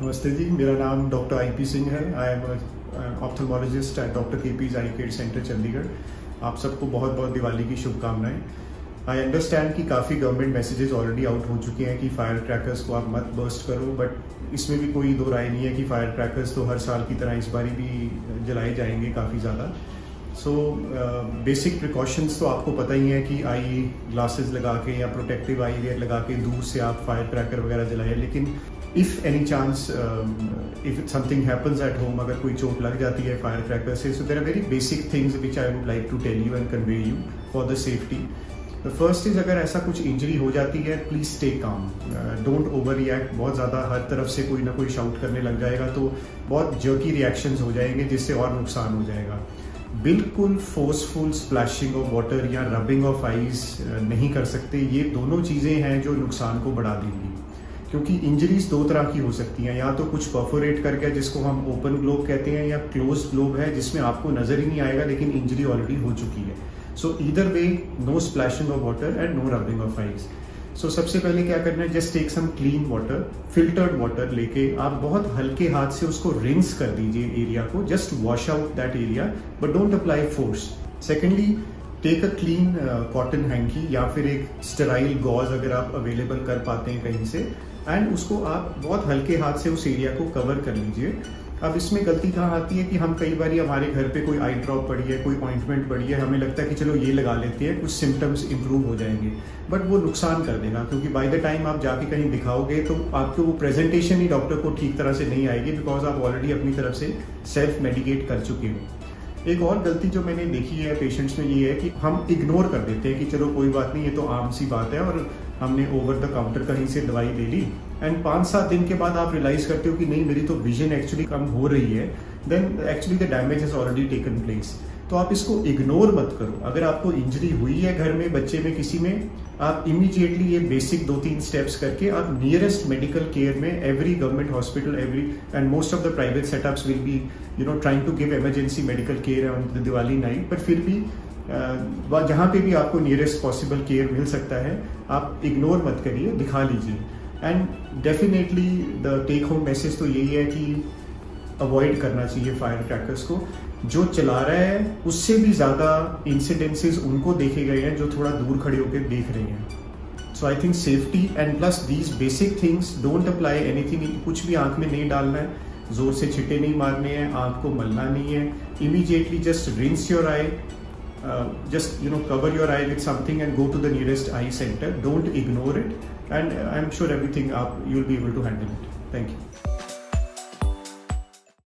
नमस्ते जी, मेरा नाम डॉक्टर आईपी सिंह है। I am ophthalmologist at doctor KP's eye care centre Chandigarh. आप सबको बहुत बहुत दिवाली की शुभकामनाएं। आई अंडरस्टैंड कि काफ़ी गवर्नमेंट मैसेजेस ऑलरेडी आउट हो चुके हैं कि फायर क्रैकर्स को आप मत बर्स्ट करो, बट इसमें भी कोई दो राय नहीं है कि फायर क्रैकर्स तो हर साल की तरह इस बारी भी जलाए जाएंगे काफ़ी ज़्यादा। सो बेसिक प्रिकॉशंस तो आपको पता ही है कि आई ग्लासेस लगा के या प्रोटेक्टिव आई वेयर लगा के दूर से आप फायर क्रैकर वगैरह जलाएं। लेकिन if any chance if something happens at home, अगर कोई चोट लग जाती है फायर क्रैकर से, so there are very basic things which I would like to tell you and convey you for the safety. The first is, अगर ऐसा कुछ इंजरी हो जाती है, please stay calm, don't overreact. बहुत ज़्यादा हर तरफ से कोई ना कोई शाउट करने लग जाएगा तो बहुत जर्की रिएक्शंस हो जाएंगे जिससे और नुकसान हो जाएगा। बिल्कुल फोर्सफुल स्प्लैशिंग ऑफ वाटर या रबिंग ऑफ आइज नहीं कर सकते। ये दोनों चीज़ें हैं जो नुकसान को बढ़ा देंगी, क्योंकि इंजरीज दो तरह की हो सकती हैं। या तो कुछ परफोरेट कर गया जिसको हम ओपन ग्लोब कहते हैं, या क्लोज ग्लोब है जिसमें आपको नजर ही नहीं आएगा लेकिन इंजरी ऑलरेडी हो चुकी है। So either way, no splashing of water and no rubbing of eyes. So सबसे पहले क्या करना है, just take some clean water, filtered water लेके आप बहुत हल्के हाथ से उसको रिंस कर दीजिए एरिया को, just wash out that area but don't apply force. Secondly, take a clean cotton hanky या फिर एक स्टेराइल गॉज अगर आप अवेलेबल कर पाते हैं कहीं से, एंड उसको आप बहुत हल्के हाथ से उस एरिया को कवर कर लीजिए। अब इसमें गलती कहाँ आती है कि हम कई बार हमारे घर पे कोई आई ड्रॉप पड़ी है, कोई ऑइंटमेंट पड़ी है, हमें लगता है कि चलो ये लगा लेते हैं, कुछ सिम्टम्स इंप्रूव हो जाएंगे, बट वो नुकसान कर देगा। क्योंकि बाय द टाइम आप जाके कहीं दिखाओगे तो आपको वो प्रेजेंटेशन ही डॉक्टर को ठीक तरह से नहीं आएगी, बिकॉज आप ऑलरेडी अपनी तरफ से सेल्फ मेडिकेट कर चुके हो। एक और गलती जो मैंने देखी है पेशेंट्स में ये है कि हम इग्नोर कर देते हैं कि चलो कोई बात नहीं, ये तो आम सी बात है, और हमने ओवर द काउंटर कहीं से दवाई ले ली, एंड 5-7 दिन के बाद आप रियलाइज करते हो कि नहीं, मेरी तो विजन एक्चुअली कम हो रही है, then actually the damage has already taken place. तो आप इसको इग्नोर मत करो। अगर आपको इंजरी हुई है घर में, बच्चे में, किसी में, आप इमीडिएटली ये बेसिक 2-3 स्टेप्स करके आप नियरेस्ट मेडिकल केयर में, every government hospital, every and most of the private setups will be trying to give emergency medical care on the Diwali night, but फिर भी जहाँ पे भी आपको नियरेस्ट पॉसिबल केयर मिल सकता है, आप इग्नोर मत करिए, दिखा लीजिए। And definitely the take home message तो यही है कि अवॉइड करना चाहिए फायर क्रैकर्स को। जो चला रहा है उससे भी ज़्यादा इंसिडेंसेस उनको देखे गए हैं जो थोड़ा दूर खड़े होकर देख रहे हैं। So I think safety and plus these basic things, don't apply anything, कुछ भी आंख में नहीं डालना है, जोर से छिट्टे नहीं मारने हैं, आंख को मलना नहीं है। Immediately just rinse your I, just cover your eye with something and go to the nearest eye center. Don't ignore it, and I'm sure everything you'll be able to handle it. Thank you.